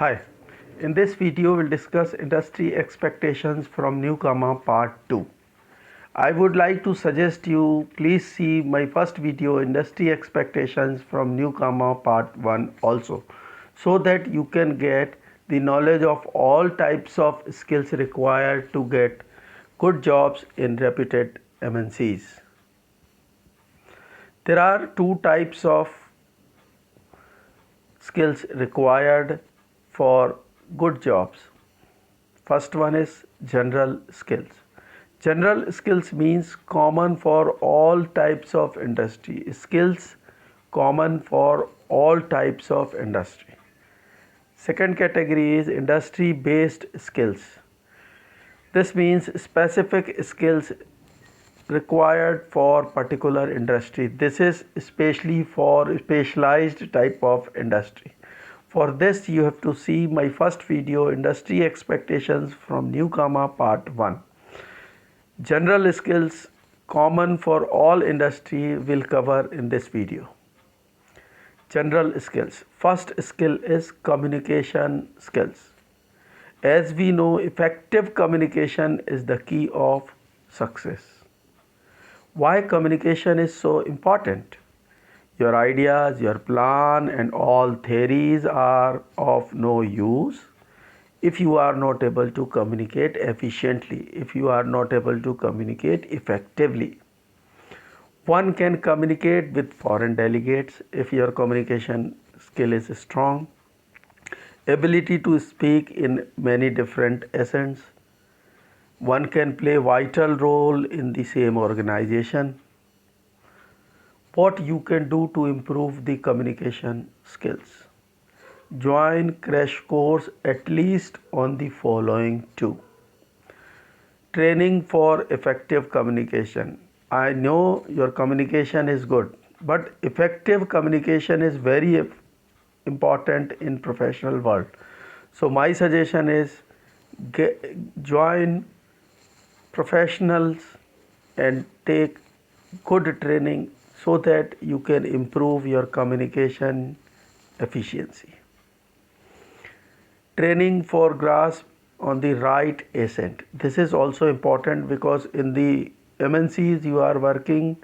Hi, in this video we'll discuss industry expectations from newcomer part 2. I would like to suggest you please see my first video industry expectations from newcomer part 1 also, so that you can get the knowledge of all types of skills required to get good jobs in reputed MNCs. There are two types of skills required for good jobs. First one is general skills. General skills means common for all types of industry. Skills common for all types of industry. Second category is industry based skills. This means specific skills required for particular industry. This is especially for specialized type of industry. For this you have to see my first video industry expectations from newcomer part 1. General skills common for all industry will cover in this video. General skills. First skill is communication skills. As we know, effective communication is the key of success. Why communication is so important? Your ideas, your plan and all theories are of no use if you are not able to communicate efficiently, if you are not able to communicate effectively. One can communicate with foreign delegates if your communication skill is strong. Ability to speak in many different accents. One can play vital role in the same organization. What you can do to improve the communication skills? Join crash course at least on the following two. Training for effective communication. I know your communication is good, but effective communication is very important in professional world. So my suggestion is join professionals and take good training so that you can improve your communication efficiency. Training for grasp on the right accent. This is also important because in the MNCs you are working,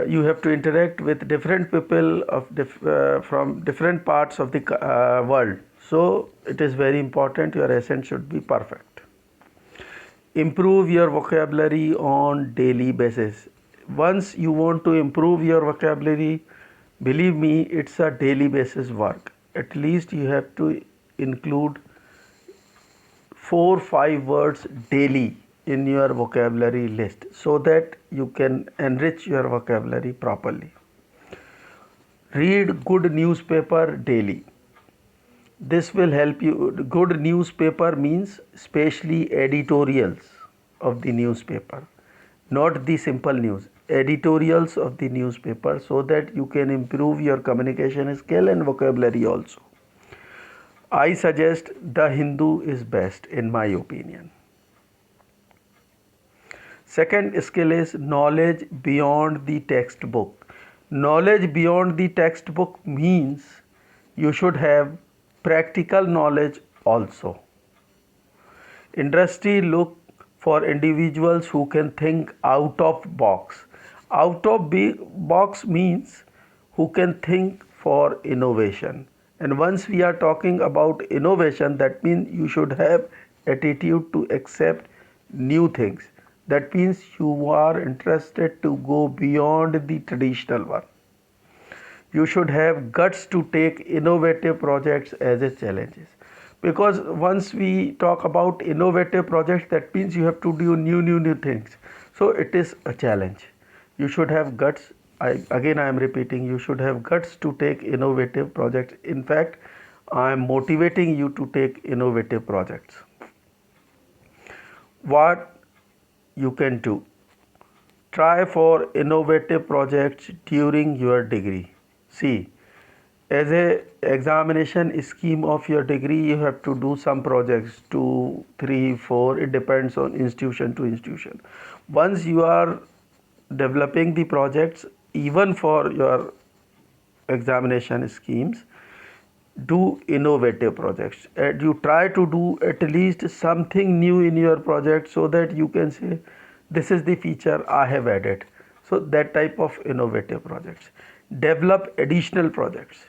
you have to interact with different people of from different parts of the world. So it is very important your accent should be perfect. Improve your vocabulary on daily basis. Once you want to improve your vocabulary, believe me, it's a daily basis work. At least you have to include 4-5 words daily in your vocabulary list so that you can enrich your vocabulary properly. Read good newspaper daily. This will help you. Good newspaper means especially editorials of the newspaper, not the simple news, editorials of the newspaper, so that you can improve your communication skill and vocabulary also. I suggest The Hindu is best in my opinion. Second skill is knowledge beyond the textbook. Knowledge beyond the textbook means you should have practical knowledge also. Industry look for individuals who can think out of box. Out of box means who can think for innovation. And once we are talking about innovation, that means you should have attitude to accept new things. That means you are interested to go beyond the traditional one. You should have guts to take innovative projects as a challenge. Because once we talk about innovative projects, that means you have to do new things. So it is a challenge. You should have guts. I am repeating, you should have guts to take innovative projects. In fact, I am motivating you to take innovative projects. What you can do? Try for innovative projects during your degree. See, as a examination scheme of your degree, you have to do some projects, 2, 3, 4, it depends on institution to institution. Once you are developing the projects even for your examination schemes, do innovative projects, and you try to do at least something new in your project so that you can say this is the feature I have added. So that type of innovative projects. Develop additional projects.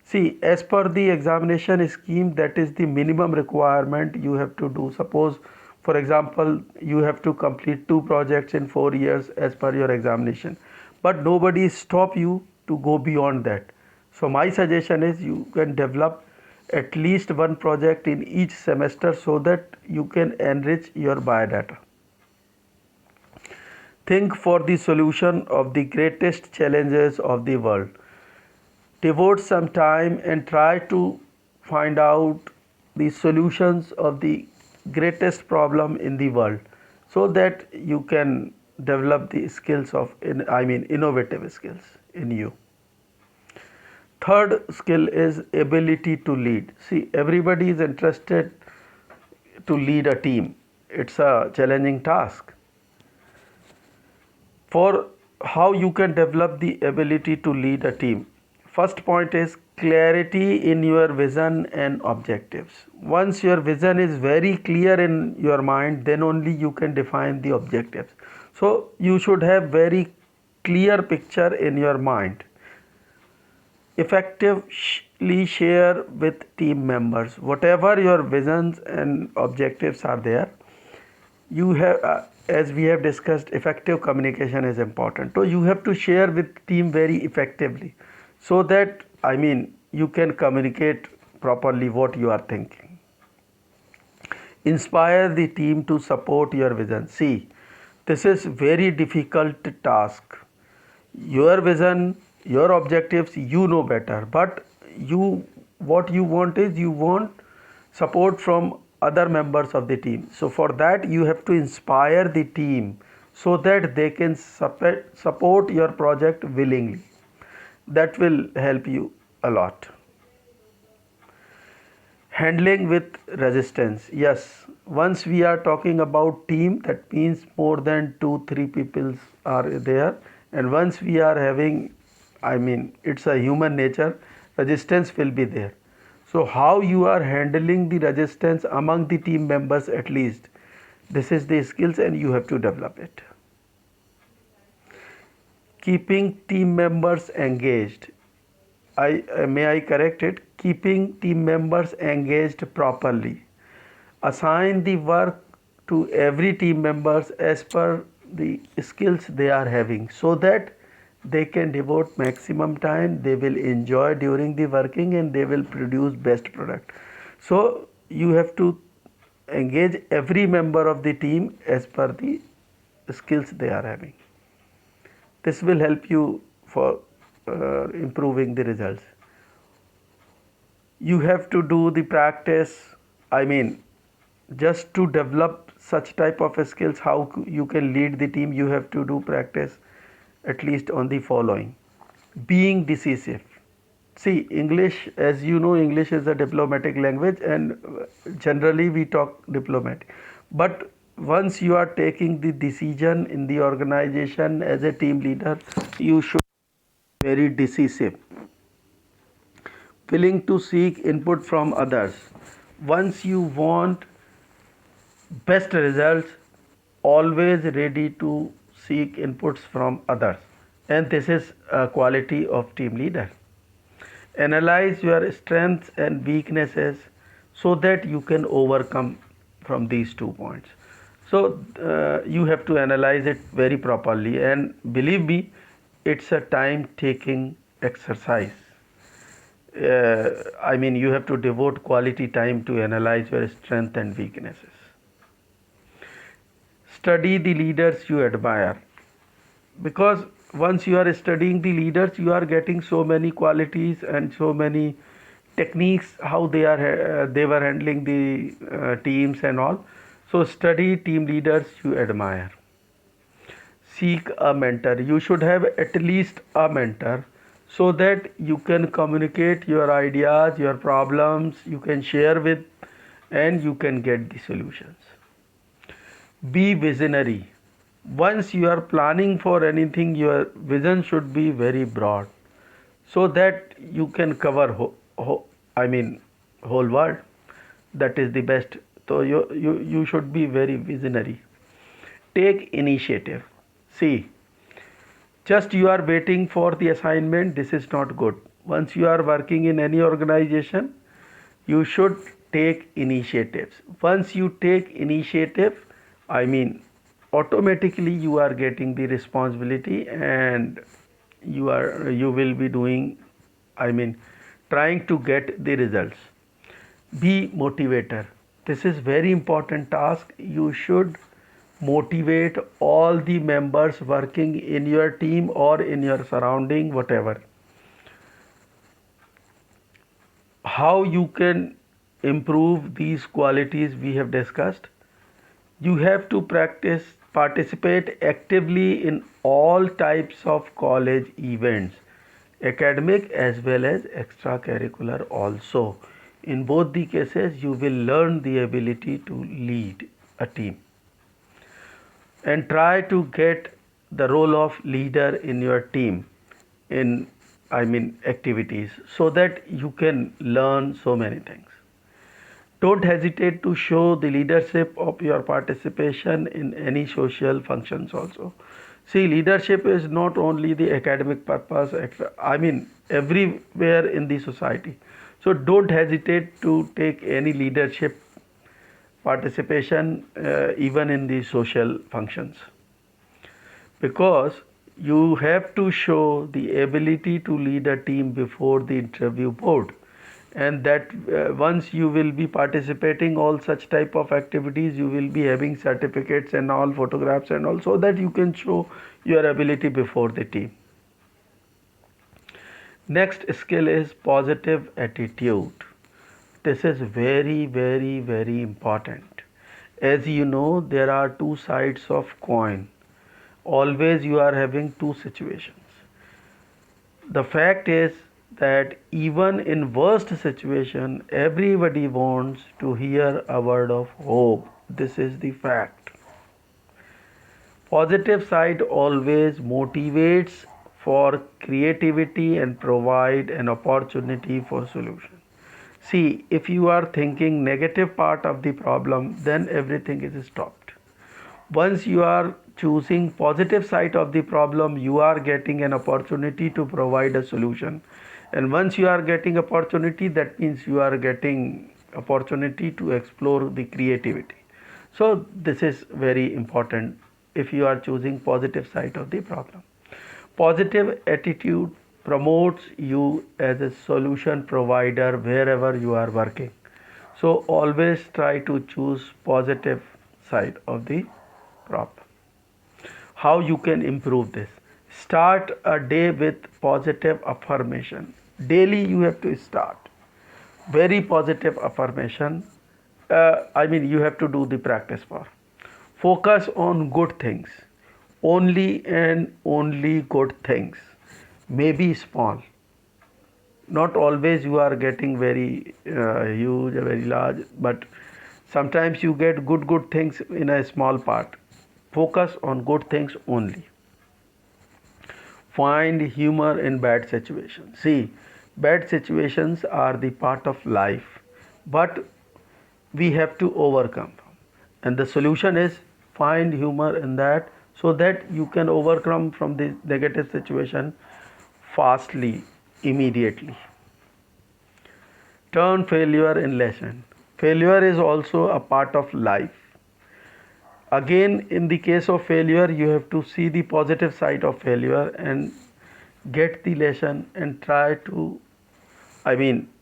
See, as per the examination scheme, that is the minimum requirement you have to do. Suppose, for example, you have to complete 2 projects in 4 years as per your examination, but nobody stop you to go beyond that. So my suggestion is you can develop at least 1 project in each semester so that you can enrich your biodata. Think for the solution of the greatest challenges of the world. Devote some time and try to find out the solutions of the greatest problem in the world so that you can develop the skills of innovative skills in you. Third skill is ability to lead. See, everybody is interested to lead a team. It's a challenging task. For how you can develop the ability to lead a team, first point is clarity in your vision and objectives. Once your vision is very clear in your mind, then only you can define the objectives. So you should have very clear picture in your mind. Effectively share with team members whatever your visions and objectives are there. You have as we have discussed, effective communication is important, so you have to share with team very effectively so that you can communicate properly what you are thinking. Inspire the team to support your vision. See, this is very difficult task. Your vision, your objectives, you know better, but what you want is you want support from other members of the team. So for that you have to inspire the team so that they can support your project willingly. That will help you a lot. Handling with resistance. Yes, once we are talking about team, that means more than 2-3 people are there, and once we are having, it's a human nature, resistance will be there. So how you are handling the resistance among the team members, at least this is the skills and you have to develop it. Keeping team members engaged. May I correct it? Keeping team members engaged properly. Assign the work to every team members as per the skills they are having so that they can devote maximum time, they will enjoy during the working, and they will produce best product. So you have to engage every member of the team as per the skills they are having. This will help you for improving the results. You have to do the practice, just to develop such type of skills, how you can lead the team, you have to do practice at least on the following. Being decisive. See, English, as you know, English is a diplomatic language and generally we talk diplomatic. But once you are taking the decision in the organization as a team leader, you should be very decisive. Willing to seek input from others. Once you want best results, always ready to seek inputs from others, and this is a quality of team leader. Analyze your strengths and weaknesses so that you can overcome from these 2 points. So you have to analyze it very properly, and believe me, it's a time taking exercise. You have to devote quality time to analyze your strengths and weaknesses. Study the leaders you admire, because once you are studying the leaders, you are getting so many qualities and so many techniques how they were handling the teams and all. So study team leaders you admire. Seek a mentor. You should have at least a mentor so that you can communicate your ideas, your problems, you can share with, and you can get the solutions. Be visionary. Once you are planning for anything, your vision should be very broad so that you can cover I mean, whole world. That is the best. So you should be very visionary. Take initiative. See, just you are waiting for the assignment, this is not good. Once you are working in any organization, you should take initiatives. Once you take initiative, I mean, automatically you are getting the responsibility, and you will be doing, I mean, trying to get the results. Be motivator. This is very important task. You should motivate all the members working in your team or in your surrounding, whatever. How you can improve these qualities we have discussed? You have to participate actively in all types of college events, academic as well as extracurricular also. In both the cases, you will learn the ability to lead a team, and try to get the role of leader in your team in, I mean, activities, so that you can learn so many things. Don't hesitate to show the leadership of your participation in any social functions also. See, leadership is not only the academic purpose, I mean, everywhere in the society. So don't hesitate to take any leadership participation, even in the social functions, because you have to show the ability to lead a team before the interview board, and that once you will be participating all such type of activities, you will be having certificates and all photographs and all, so that you can show your ability before the team. Next skill is positive attitude. This is very, very, very important. As you know, there are two sides of coin. Always you are having two situations. The fact is that even in worst situation, everybody wants to hear a word of hope. This is the fact. Positive side always motivates for creativity and provide an opportunity for solution. See, if you are thinking negative part of the problem, then everything is stopped. Once you are choosing positive side of the problem, you are getting an opportunity to provide a solution. And once you are getting opportunity, that means you are getting opportunity to explore the creativity. So this is very important if you are choosing positive side of the problem. Positive attitude promotes you as a solution provider wherever you are working. So always try to choose positive side of the problem. How you can improve this? Start a day with positive affirmation. Daily you have to start very positive affirmation. You have to do the practice for. Focus on good things. Only and only good things. Maybe small. Not always you are getting very huge or very large, but sometimes you get good things in a small part. Focus on good things only. Find humor in bad situations. See, bad situations are the part of life, but we have to overcome. And the solution is find humor in that, so that you can overcome from the negative situation fastly, immediately. Turn failure in lesson. Failure is also a part of life. Again, in the case of failure, you have to see the positive side of failure and get the lesson, and try to,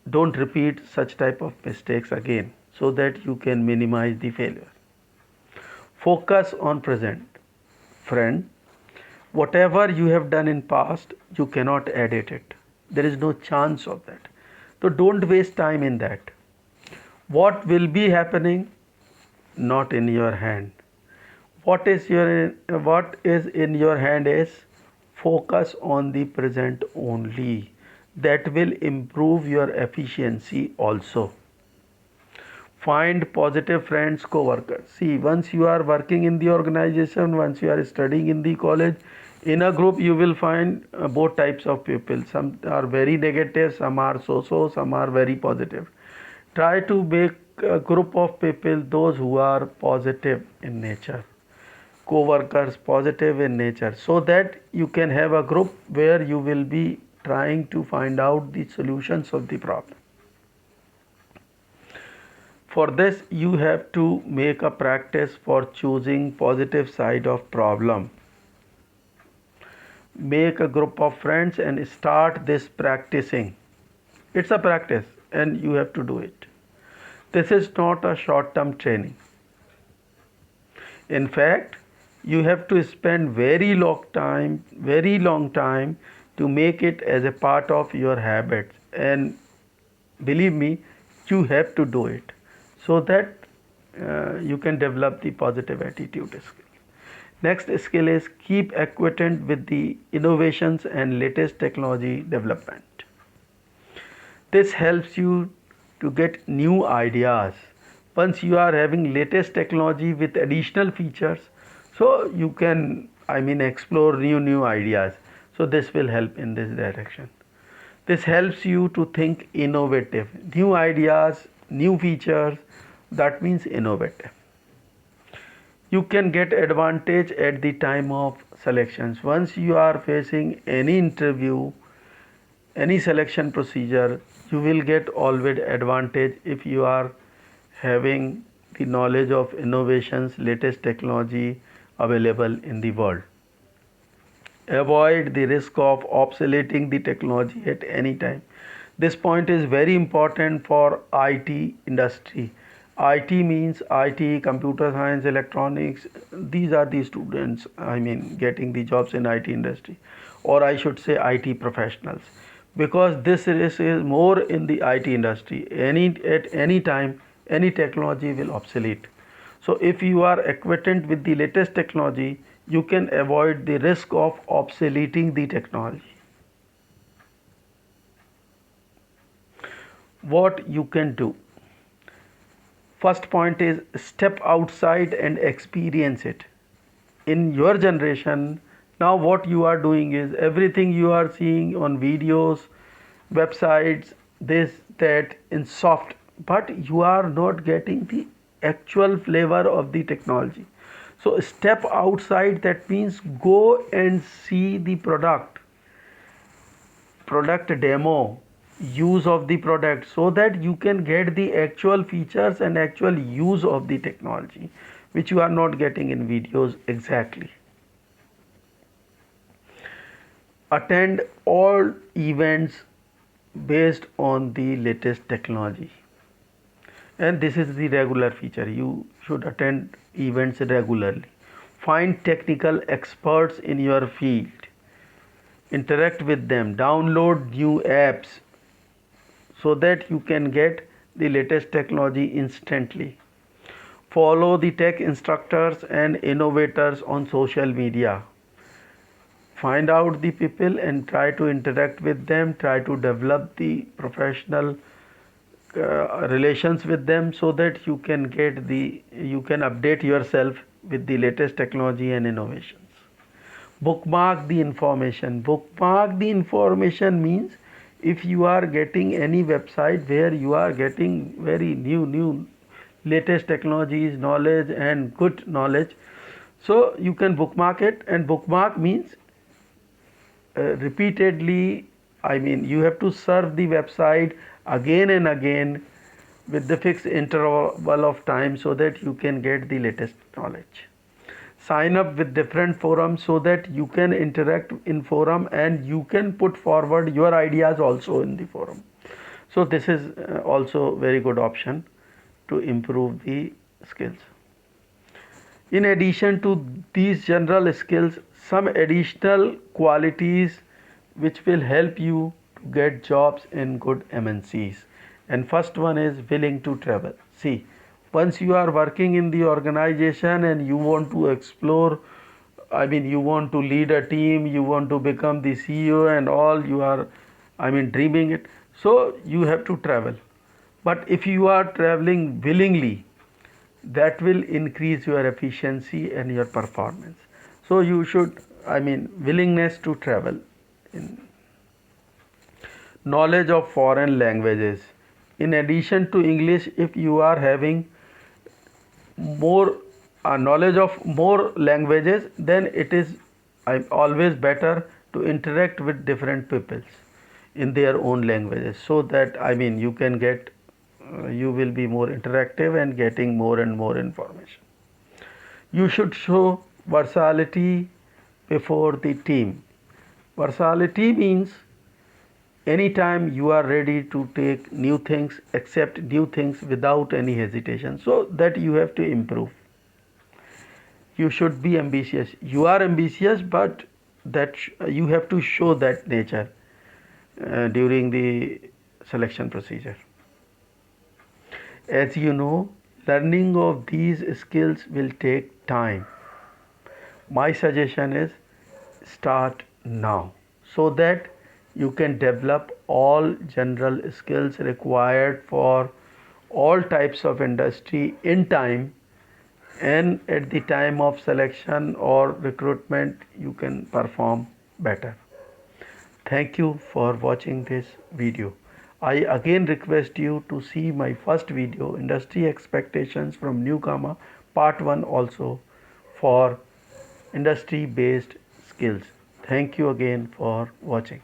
don't repeat such type of mistakes again, so that you can minimize the failure. Focus on present. Friend, whatever you have done in past, you cannot edit it. There is no chance of that. So don't waste time in that. What will be happening? Not in your hand. What is in your hand is focus on the present only. That will improve your efficiency also. Find positive friends, co-workers. See, once you are working in the organization, once you are studying in the college, In a group, you will find both types of people. Some are very negative, some are so, some are very positive. Try to make a group of people those who are positive in nature, co-workers positive in nature, so that you can have a group where you will be trying to find out the solutions of the problem. For this, you have to make a practice for choosing positive side of problem. Make a group of friends and start this practicing. It's a practice and you have to do it. This is not a short term training. In fact, you have to spend very long time to make it as a part of your habits, and believe me, you have to do it so that you can develop the positive attitude skill. Next skill is keep acquainted with the innovations and latest technology development. This helps you to get new ideas. Once you are having latest technology with additional features, so you can explore new ideas. So this will help in this direction. This helps you to think innovative. New ideas, new features, that means innovative. You can get advantage at the time of selections. Once you are facing any interview, any selection procedure, you will get always advantage if you are having the knowledge of innovations, latest technology available in the world. Avoid the risk of obsoleting the technology at any time. This point is very important for IT industry. IT means IT, computer science, electronics. These are the students, getting the jobs in IT industry, or I should say IT professionals, because this risk is more in the IT industry. At any time, any technology will obsolete. So if you are acquainted with the latest technology, you can avoid the risk of obsoleting the technology. What you can do? First point is step outside and experience it. In your generation, now what you are doing is everything you are seeing on videos, websites, this, that in soft, but you are not getting the actual flavor of the technology. So step outside, that means go and see the product demo, use of the product, so that you can get the actual features and actual use of the technology, which you are not getting in videos exactly. Attend all events based on the latest technology, and this is the regular feature. You should attend events regularly. Find technical experts in your field, interact with them, download new apps, so that you can get the latest technology instantly. Follow the tech instructors and innovators on social media. Find out the people and try to interact with them, try to develop the professional relations with them, so that you can update yourself with the latest technology and innovations. Bookmark the information. Bookmark the information means if you are getting any website where you are getting very new latest technologies, knowledge and good knowledge, so you can bookmark it. And bookmark means repeatedly, you have to serve the website again and again with the fixed interval of time, so that you can get the latest knowledge. Sign up with different forums so that you can interact in forum and you can put forward your ideas also in the forum. So this is also very good option to improve the skills. In addition to these general skills, some additional qualities which will help you to get jobs in good MNCs. And first one is willing to travel. See, once you are working in the organization and you want to explore, you want to lead a team, you want to become the CEO and all, you are dreaming it, so you have to travel. But if you are traveling willingly, that will increase your efficiency and your performance. So you should, I mean, willingness to travel. In knowledge of foreign languages. In addition to English, if you are having more knowledge of more languages, then it is always better to interact with different peoples in their own languages, so that, I mean, you can get you will be more interactive and getting more and more information. You should show versatility before the team. Versatility means anytime you are ready to take new things, accept new things without any hesitation, so that you have to improve. You should be ambitious. You are ambitious, but that you have to show that nature during the selection procedure. As you know, learning of these skills will take time. My suggestion is start now, so that you can develop all general skills required for all types of industry in time, and at the time of selection or recruitment you can perform better. Thank you for watching this video. I again request you to see my first video, Industry Expectations from Newcomer, part 1, also for industry based skills. Thank you again for watching.